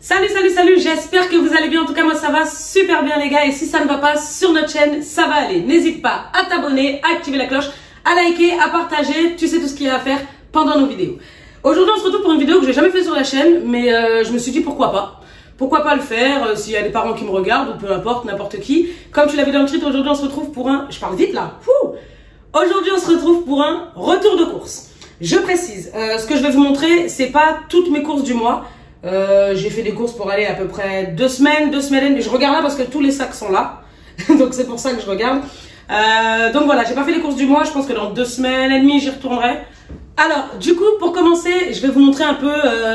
Salut, salut, salut, j'espère que vous allez bien. En tout cas, moi ça va super bien les gars. Et si ça ne va pas sur notre chaîne, ça va aller. N'hésite pas à t'abonner, à activer la cloche, à liker, à partager. Tu sais tout ce qu'il y a à faire pendant nos vidéos. Aujourd'hui, on se retrouve pour une vidéo que j'ai jamais fait sur la chaîne, mais je me suis dit pourquoi pas. Pourquoi pas le faire s'il y a des parents qui me regardent ou peu importe, n'importe qui. Comme tu l'as vu dans le titre, aujourd'hui on se retrouve pour un... Je parle vite là. Aujourd'hui on se retrouve pour un retour de course. Je précise, ce que je vais vous montrer, c'est pas toutes mes courses du mois. J'ai fait des courses pour aller à peu près 2 semaines, mais je regarde là parce que tous les sacs sont là. Donc c'est pour ça que je regarde. Donc voilà, j'ai pas fait les courses du mois, je pense que dans 2 semaines et demie j'y retournerai. Alors, du coup, pour commencer, je vais vous montrer un peu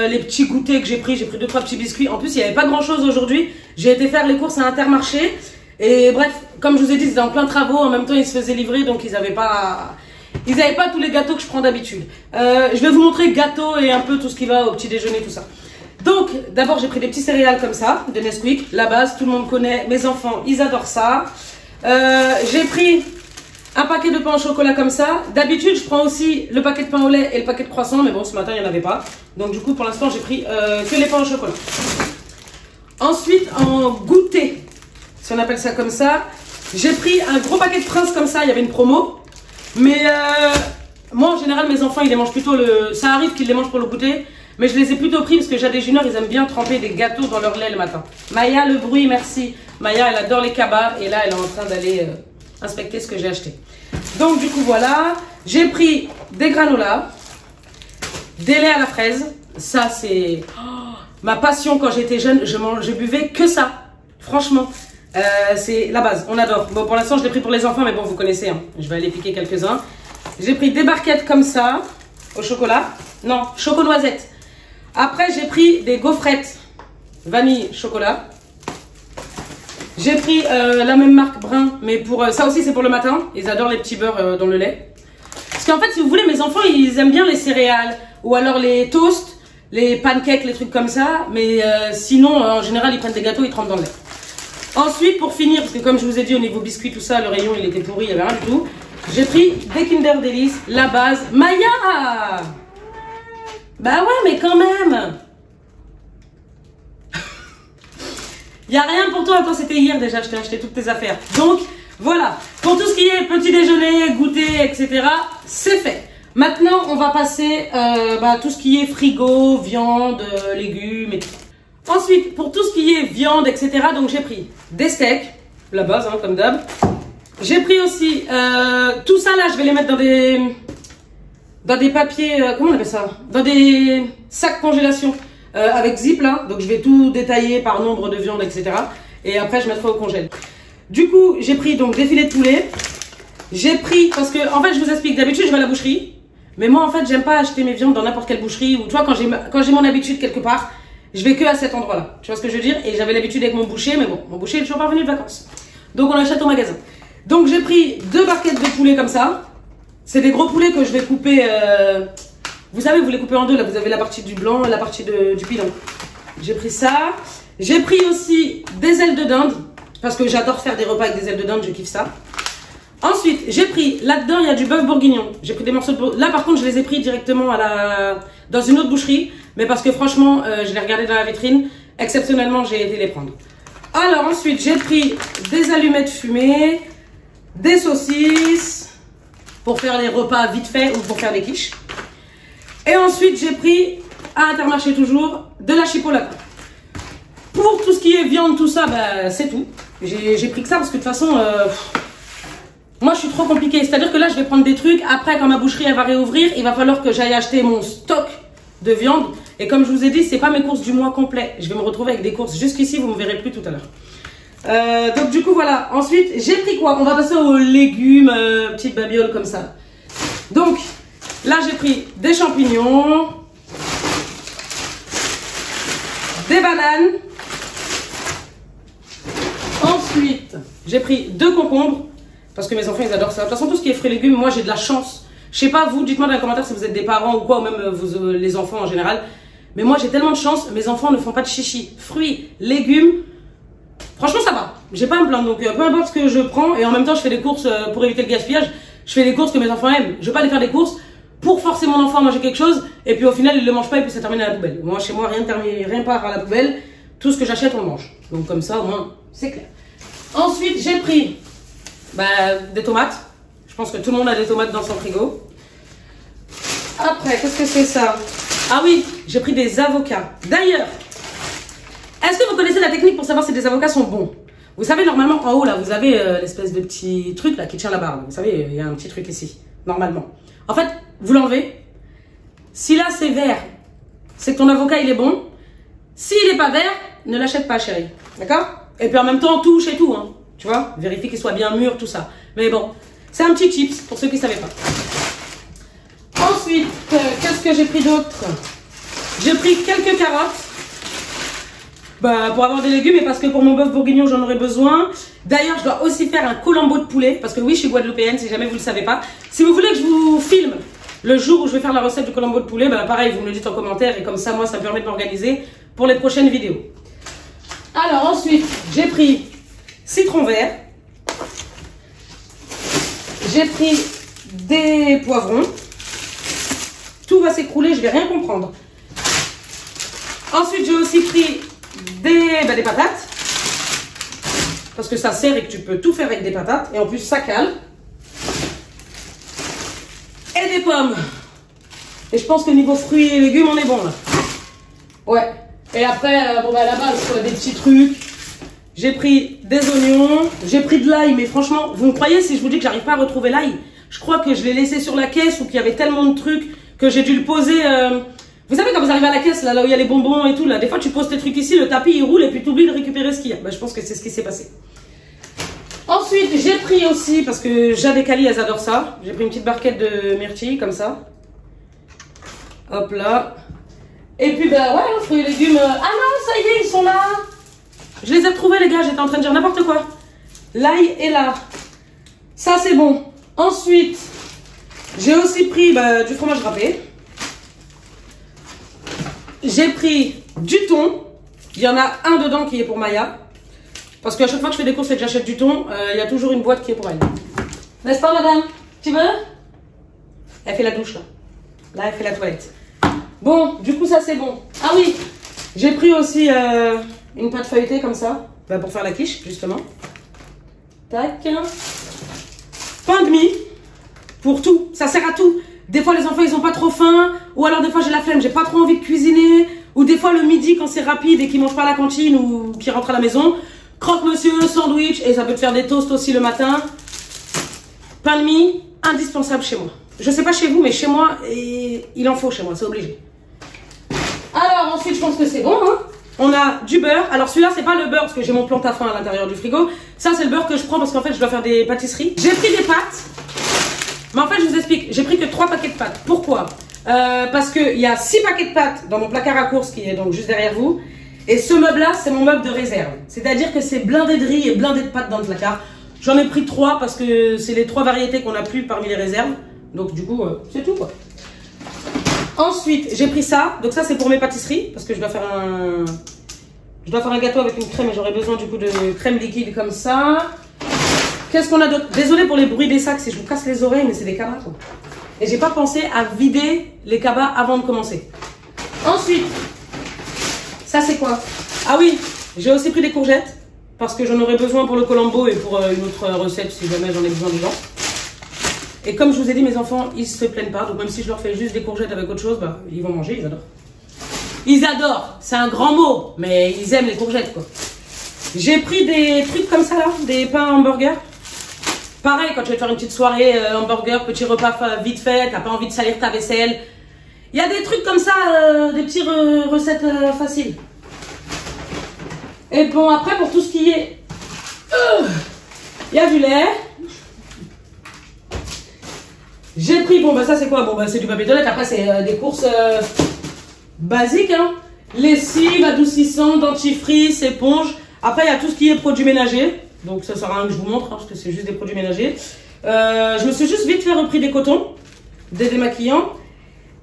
les petits goûters que j'ai pris. J'ai pris 2-3 petits biscuits. En plus, il n'y avait pas grand-chose aujourd'hui. J'ai été faire les courses à Intermarché. Et bref, comme je vous ai dit, c'était en plein travaux. En même temps, ils se faisaient livrer, donc ils n'avaient pas tous les gâteaux que je prends d'habitude. Je vais vous montrer gâteaux et un peu tout ce qui va au petit déjeuner, tout ça. Donc, d'abord, j'ai pris des petits céréales comme ça, de Nesquik. La base, tout le monde connaît. Mes enfants, ils adorent ça. J'ai pris... un paquet de pain au chocolat comme ça. D'habitude, je prends aussi le paquet de pain au lait et le paquet de croissants. Mais bon, ce matin, il n'y en avait pas. Donc du coup, pour l'instant, j'ai pris que les pains au chocolat. Ensuite, en goûter, si on appelle ça comme ça, j'ai pris un gros paquet de Prince comme ça. Il y avait une promo. Mais moi, en général, mes enfants, ils les mangent plutôt le... Ça arrive qu'ils les mangent pour le goûter. Mais je les ai plutôt pris parce que j'ai des juniors, ils aiment bien tremper des gâteaux dans leur lait le matin. Maya, le bruit, merci. Maya, elle adore les cabas. Et là, elle est en train d'aller... inspecter ce que j'ai acheté. Donc du coup voilà, j'ai pris des granolas, des laits à la fraise. Ça c'est ma passion quand j'étais jeune. Je buvais que ça. Franchement, c'est la base. On adore. Bon, pour l'instant je l'ai pris pour les enfants, mais bon vous connaissez. Hein. Je vais aller piquer quelques-uns. J'ai pris des barquettes comme ça au chocolat. Non, choco-noisette. Après j'ai pris des gaufrettes vanille chocolat. J'ai pris la même marque Brun, mais pour ça aussi c'est pour le matin. Ils adorent les petits beurres dans le lait. Parce qu'en fait, si vous voulez, mes enfants, ils aiment bien les céréales. Ou alors les toasts, les pancakes, les trucs comme ça. Mais sinon, en général, ils prennent des gâteaux, ils trempent dans le lait. Ensuite, pour finir, parce que comme je vous ai dit, au niveau biscuits, tout ça, le rayon, il était pourri, il n'y avait rien du tout. J'ai pris des Kinder Delice, la base. Maya! Bah ouais, mais quand même! Il n'y a rien pour toi, c'était hier déjà, je t'ai acheté toutes tes affaires. Donc, voilà, pour tout ce qui est petit déjeuner, goûter, etc., c'est fait. Maintenant, on va passer tout ce qui est frigo, viande, légumes et tout. Ensuite, pour tout ce qui est viande, etc., donc j'ai pris des steaks, la base, hein, comme d'hab. J'ai pris aussi, tout ça là, je vais les mettre dans des papiers, comment on appelle ça? Dans des sacs congélation. Avec zip là, donc je vais tout détailler par nombre de viande, etc. Et après je mettrai au congèle. Du coup, j'ai pris donc des filets de poulet. J'ai pris, parce que en fait je vous explique, d'habitude je vais à la boucherie. Mais moi en fait j'aime pas acheter mes viandes dans n'importe quelle boucherie. Ou tu vois, quand j'ai mon habitude quelque part, je vais que à cet endroit là. Tu vois ce que je veux dire? Et j'avais l'habitude avec mon boucher, mais bon, mon boucher il est toujours pas revenu de vacances. Donc on achète au magasin. Donc j'ai pris 2 barquettes de poulet comme ça. C'est des gros poulets que je vais couper... Vous savez, vous les coupez en deux, là, vous avez la partie du blanc et la partie du pilon. J'ai pris ça. J'ai pris aussi des ailes de dinde, parce que j'adore faire des repas avec des ailes de dinde, je kiffe ça. Ensuite, j'ai pris, là-dedans, il y a du bœuf bourguignon. J'ai pris des morceaux de... Là, par contre, je les ai pris directement dans une autre boucherie, mais parce que franchement, je les regardais dans la vitrine. Exceptionnellement, j'ai été les prendre. Alors, ensuite, j'ai pris des allumettes fumées, des saucisses, pour faire les repas vite fait ou pour faire des quiches. Et ensuite, j'ai pris, à Intermarché toujours, de la chipolata. Pour tout ce qui est viande, tout ça, bah, c'est tout. J'ai pris que ça parce que de toute façon, moi, je suis trop compliquée. C'est-à-dire que là, je vais prendre des trucs. Après, quand ma boucherie, elle va réouvrir, il va falloir que j'aille acheter mon stock de viande. Et comme je vous ai dit, c'est pas mes courses du mois complet. Je vais me retrouver avec des courses jusqu'ici, vous me verrez plus tout à l'heure. Donc, du coup, voilà. Ensuite, j'ai pris quoi? On va passer aux légumes, petites babioles comme ça. Donc... là, j'ai pris des champignons, des bananes. Ensuite, j'ai pris 2 concombres, parce que mes enfants, ils adorent ça. De toute façon, tout ce qui est fruits et légumes, moi, j'ai de la chance. Je sais pas, vous, dites-moi dans les commentaires si vous êtes des parents ou quoi, ou même les enfants en général. Mais moi, j'ai tellement de chance, mes enfants ne font pas de chichi. Fruits, légumes, franchement, ça va. J'ai pas à me plaindre, donc peu importe ce que je prends. Et en même temps, je fais des courses pour éviter le gaspillage. Je fais des courses que mes enfants aiment. Je vais pas aller faire des courses pour forcer mon enfant à manger quelque chose, et puis au final il le mange pas et puis ça termine à la poubelle. Moi chez moi rien part à la poubelle, tout ce que j'achète, on le mange. Donc comme ça, au moins, c'est clair. Ensuite, j'ai pris des tomates. Je pense que tout le monde a des tomates dans son frigo. Après, qu'est-ce que c'est ça? Ah oui, j'ai pris des avocats. D'ailleurs, est-ce que vous connaissez la technique pour savoir si des avocats sont bons? Vous savez, normalement, en haut, là, vous avez l'espèce de petit truc là qui tient la barre. Vous savez, il y a un petit truc ici, normalement. En fait, vous l'enlevez. Si là, c'est vert, c'est que ton avocat, il est bon. S'il n'est pas vert, ne l'achète pas, chérie. D'accord? Et puis en même temps, touche et tout. Hein. Tu vois? Vérifie qu'il soit bien mûr, tout ça. Mais bon, c'est un petit tips pour ceux qui ne savaient pas. Ensuite, qu'est-ce que j'ai pris d'autre? J'ai pris quelques carottes. Pour avoir des légumes et parce que pour mon bœuf bourguignon, j'en aurais besoin. D'ailleurs, je dois aussi faire un colombo de poulet. Parce que oui, je suis guadeloupéenne, si jamais vous ne le savez pas. Si vous voulez que je vous filme le jour où je vais faire la recette du colombo de poulet, pareil, vous me le dites en commentaire. Et comme ça, moi, ça me permet de m'organiser pour les prochaines vidéos. Alors ensuite, j'ai pris citron vert. J'ai pris des poivrons. Tout va s'écrouler, je vais rien comprendre. Ensuite, j'ai aussi pris des patates. Parce que ça sert et que tu peux tout faire avec des patates. Et en plus, ça cale. Et des pommes. Et je pense que niveau fruits et légumes, on est bon là. Ouais. Et après, à la base, quoi, des petits trucs. J'ai pris des oignons. J'ai pris de l'ail. Mais franchement, vous me croyez si je vous dis que j'arrive pas à retrouver l'ail? Je crois que je l'ai laissé sur la caisse ou qu'il y avait tellement de trucs que j'ai dû le poser. Vous savez, quand vous arrivez à la caisse, là où il y a les bonbons et tout, là, des fois tu poses tes trucs ici, le tapis il roule et puis tu oublies de récupérer ce qu'il y a. Je pense que c'est ce qui s'est passé. Ensuite, j'ai pris aussi, parce que Jade et Kali, elles adorent ça. J'ai pris une petite barquette de myrtilles, comme ça. Hop là. Et puis, ouais, fruits et légumes. Ah non, ça y est, ils sont là. Je les ai retrouvés, les gars, j'étais en train de dire n'importe quoi. L'ail est là. Ça, c'est bon. Ensuite, j'ai aussi pris du fromage râpé. J'ai pris du thon. Il y en a un dedans qui est pour Maya. Parce qu'à chaque fois que je fais des courses et que j'achète du thon, il y a toujours une boîte qui est pour elle. N'est-ce pas, madame? Tu veux? Elle fait la douche, là. Là, elle fait la toilette. Bon, du coup, ça, c'est bon. Ah oui, j'ai pris aussi une pâte feuilletée comme ça. Pour faire la quiche, justement. Tac. Pain de mie. Pour tout. Ça sert à tout. Des fois, les enfants, ils ont pas trop faim. Ou alors, des fois, j'ai la flemme, j'ai pas trop envie de cuisiner. Ou des fois, le midi, quand c'est rapide et qu'ils mangent pas à la cantine ou qu'ils rentrent à la maison, croque-monsieur, sandwich. Et ça peut te faire des toasts aussi le matin. Pain de mie, indispensable chez moi. Je sais pas chez vous, mais chez moi, il en faut chez moi, c'est obligé. Alors, ensuite, je pense que c'est bon, hein. On a du beurre. Alors, celui-là, c'est pas le beurre parce que j'ai mon plantain à l'intérieur du frigo. Ça, c'est le beurre que je prends parce qu'en fait, je dois faire des pâtisseries. J'ai pris des pâtes. Mais en fait, je vous explique, j'ai pris que 3 paquets de pâtes. Pourquoi? Parce qu'il y a 6 paquets de pâtes dans mon placard à courses qui est donc juste derrière vous. Et ce meuble-là, c'est mon meuble de réserve. C'est-à-dire que c'est blindé de riz et blindé de pâtes dans le placard. J'en ai pris 3 parce que c'est les 3 variétés qu'on a plus parmi les réserves. Donc du coup, c'est tout quoi. Ensuite, j'ai pris ça. Donc ça, c'est pour mes pâtisseries. Parce que je dois faire un gâteau avec une crème et j'aurai besoin du coup de crème liquide comme ça. Qu'est-ce qu'on a d'autre? Désolée pour les bruits des sacs si je vous casse les oreilles, mais c'est des cabas quoi. Et j'ai pas pensé à vider les cabas avant de commencer. Ensuite, ça c'est quoi? Ah oui, j'ai aussi pris des courgettes. Parce que j'en aurai besoin pour le colombo et pour une autre recette si jamais j'en ai besoin dedans. Et comme je vous ai dit, mes enfants, ils se plaignent pas. Donc même si je leur fais juste des courgettes avec autre chose, ils vont manger, ils adorent. Ils adorent, c'est un grand mot, mais ils aiment les courgettes quoi. J'ai pris des trucs comme ça là, des pains hamburger. Pareil, quand tu vas faire une petite soirée hamburger, petit repas vite fait, t'as pas envie de salir ta vaisselle. Il y a des trucs comme ça, des petites recettes faciles. Et bon, après, pour tout ce qui est... Il y a du lait. J'ai pris, ça c'est quoi? C'est du papier toilette. Après, c'est des courses basiques. Hein. Lessive, adoucissant, dentifrice, éponge. Après, il y a tout ce qui est produits ménagers. Donc, ça sert à rien que je vous montre, hein, parce que c'est juste des produits ménagers. Je me suis juste vite fait repris des cotons, des démaquillants.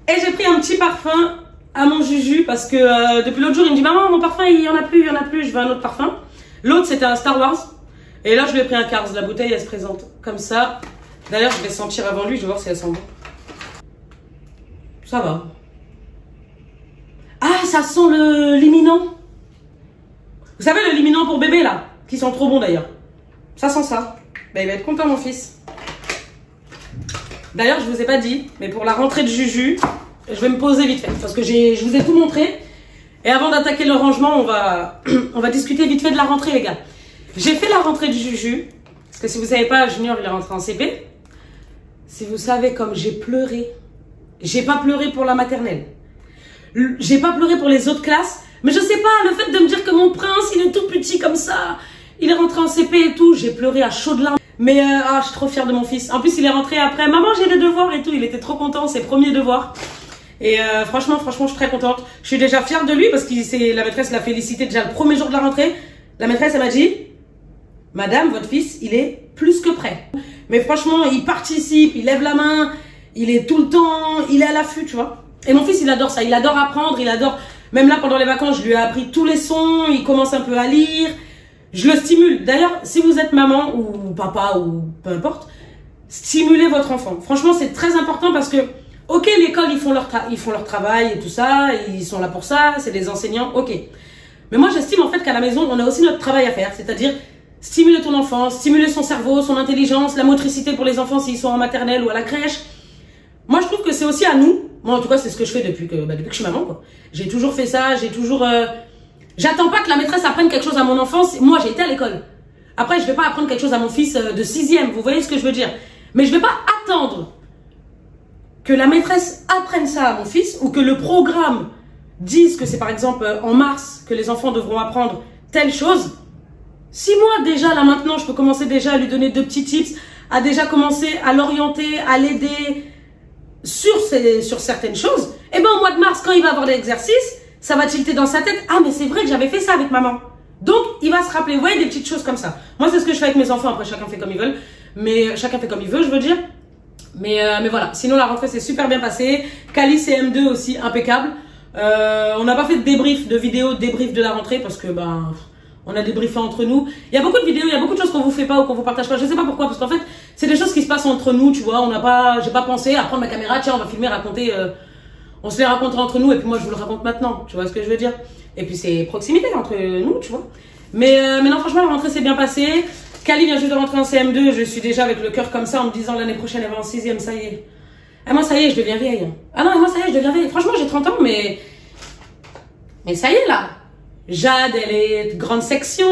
Et j'ai pris un petit parfum à mon Juju, parce que depuis l'autre jour, il me dit « Maman, mon parfum, il y en a plus, je veux un autre parfum. » L'autre, c'était un Star Wars. Et là, je lui ai pris un Cars. La bouteille, elle se présente comme ça. D'ailleurs, je vais sentir avant lui, je vais voir si elle sent bon. Ça va. Ah, ça sent l'imminent. Vous savez, le liminant pour bébé, là, qui sont trop bons d'ailleurs. Ça sent ça. Ben, il va être content, mon fils. D'ailleurs, je vous ai pas dit, mais pour la rentrée de Juju, je vais me poser vite fait. Parce que je vous ai tout montré. Et avant d'attaquer le rangement, on va discuter vite fait de la rentrée, les gars. J'ai fait la rentrée de Juju. Parce que si vous savez pas, Junior, il est rentré en CP. Si vous savez comme j'ai pleuré. J'ai pas pleuré pour la maternelle. J'ai pas pleuré pour les autres classes. Mais je sais pas, le fait de me dire que mon prince, il est tout petit comme ça. Il est rentré en CP et tout. J'ai pleuré à chaudes larmes. Mais je suis trop fière de mon fils. En plus, il est rentré après. Maman, j'ai des devoirs et tout. Il était trop content, ses premiers devoirs. Et franchement, je suis très contente. Je suis déjà fière de lui parce que la maîtresse l'a félicité déjà le premier jour de la rentrée. La maîtresse, elle m'a dit, madame, votre fils, il est plus que prêt. Mais franchement, il participe, il lève la main, il est tout le temps, il est à l'affût, tu vois. Et mon fils, il adore ça. Il adore apprendre, il adore. Même là, pendant les vacances, je lui ai appris tous les sons. Il commence un peu à lire. Je le stimule. D'ailleurs, si vous êtes maman ou papa ou peu importe, stimulez votre enfant. Franchement, c'est très important parce que, ok, l'école, ils font leur travail et tout ça. Ils sont là pour ça. C'est des enseignants, ok. Mais moi, j'estime en fait qu'à la maison, on a aussi notre travail à faire. C'est-à-dire stimuler ton enfant, stimuler son cerveau, son intelligence, la motricité pour les enfants s'ils sont en maternelle ou à la crèche. Moi, je trouve que c'est aussi à nous. Moi, en tout cas, c'est ce que je fais depuis que je suis maman, quoi. J'ai toujours fait ça, j'ai toujours... J'attends pas que la maîtresse apprenne quelque chose à mon enfant. Moi, j'ai été à l'école. Après, je vais pas apprendre quelque chose à mon fils de 6e. Vous voyez ce que je veux dire? Mais je vais pas attendre que la maîtresse apprenne ça à mon fils ou que le programme dise que c'est par exemple en mars que les enfants devront apprendre telle chose. Si moi, déjà, là maintenant, je peux commencer déjà à lui donner 2 petits tips, à déjà commencer à l'orienter, à l'aider sur certaines choses, et bien au mois de mars, quand il va avoir des exercices, ça va tilter dans sa tête. Ah, mais c'est vrai que j'avais fait ça avec maman. Donc, il va se rappeler, vous voyez, des petites choses comme ça. Moi, c'est ce que je fais avec mes enfants. Après, chacun fait comme il veut. Mais chacun fait comme il veut, je veux dire. Mais voilà. Sinon, la rentrée s'est super bien passée. Cali CM2 aussi, impeccable. On n'a pas fait de débrief, de vidéo débrief de la rentrée parce que, on a débriefé entre nous. Il y a beaucoup de vidéos, il y a beaucoup de choses qu'on vous fait pas ou qu'on vous partage pas. Je sais pas pourquoi, parce qu'en fait, c'est des choses qui se passent entre nous, tu vois. J'ai pas pensé à prendre ma caméra, tiens, on va filmer, raconter. On se les racontera entre nous et puis moi je vous le raconte maintenant, tu vois ce que je veux dire. Et puis c'est proximité entre nous, tu vois. Mais non, franchement, la rentrée s'est bien passée. Cali vient juste de rentrer en CM2, je suis déjà avec le cœur comme ça en me disant l'année prochaine elle va en 6e, ça y est. Ah, moi ça y est, je deviens vieille. Ah non, moi ça y est, je deviens vieille. Franchement, j'ai 30 ans, mais ça y est là. Jade, elle est grande section.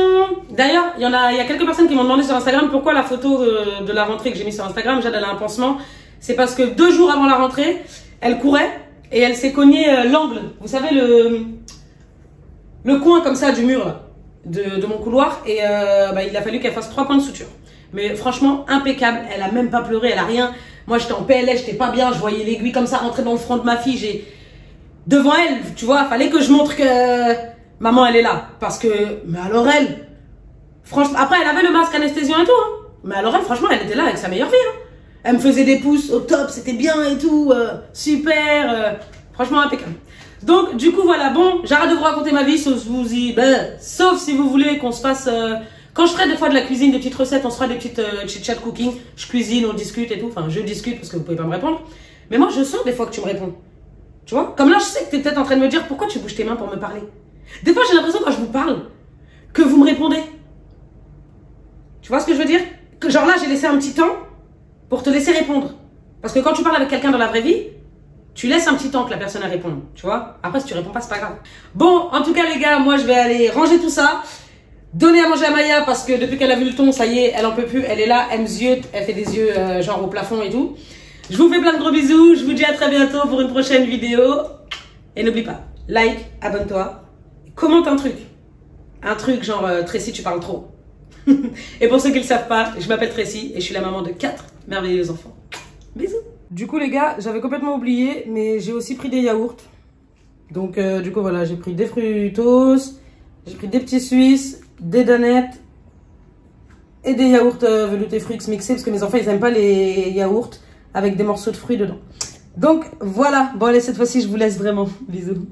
D'ailleurs, il y a quelques personnes qui m'ont demandé sur Instagram pourquoi la photo de la rentrée que j'ai mise sur Instagram, Jade, elle a un pansement. C'est parce que 2 jours avant la rentrée, elle courait et elle s'est cognée l'angle. Vous savez, le coin comme ça du mur là, de mon couloir. Et il a fallu qu'elle fasse 3 coins de suture. Mais franchement, impeccable. Elle a même pas pleuré, elle a rien. Moi, j'étais en PLS, j'étais pas bien. Je voyais l'aiguille comme ça rentrer dans le front de ma fille. Devant elle, tu vois, fallait que je montre que... Maman, elle est là. Parce que, mais alors elle, franchement, après, elle avait le masque anesthésiant et tout, hein. Mais alors elle, franchement, elle était là avec sa meilleure fille, hein. Elle me faisait des pouces au top, c'était bien et tout, super, franchement, impeccable. Donc, du coup, voilà, bon, j'arrête de vous raconter ma vie, sauf si vous voulez qu'on se fasse, quand je ferai des fois de la cuisine, des petites recettes, on se fera des petites chit-chat cooking, je cuisine, on discute et tout, enfin, je discute parce que vous pouvez pas me répondre. Mais moi, je sens des fois que tu me réponds. Tu vois? Comme là, je sais que tu es peut-être en train de me dire, pourquoi tu bouges tes mains pour me parler? Des fois, j'ai l'impression quand je vous parle que vous me répondez. Tu vois ce que je veux dire? Que genre là, j'ai laissé un petit temps pour te laisser répondre. Parce que quand tu parles avec quelqu'un dans la vraie vie, tu laisses un petit temps que la personne réponde. Tu vois? Après, si tu réponds pas, c'est pas grave. Bon, en tout cas, les gars, moi, je vais aller ranger tout ça. Donner à manger à Maya parce que depuis qu'elle a vu le ton, ça y est, elle en peut plus. Elle est là, elle me ziote, elle fait des yeux genre au plafond et tout. Je vous fais plein de gros bisous. Je vous dis à très bientôt pour une prochaine vidéo. Et n'oublie pas, like, abonne-toi. Commente un truc genre Tracy tu parles trop. Et pour ceux qui ne le savent pas, je m'appelle Tracy et je suis la maman de 4 merveilleux enfants. Bisous. Du coup les gars, j'avais complètement oublié, mais j'ai aussi pris des yaourts. Donc du coup voilà, j'ai pris des fruitos, j'ai pris des petits suisses, des danettes et des yaourts veloutés fruits mixés parce que mes enfants ils aiment pas les yaourts avec des morceaux de fruits dedans. Donc voilà, bon allez cette fois-ci je vous laisse vraiment. Bisous.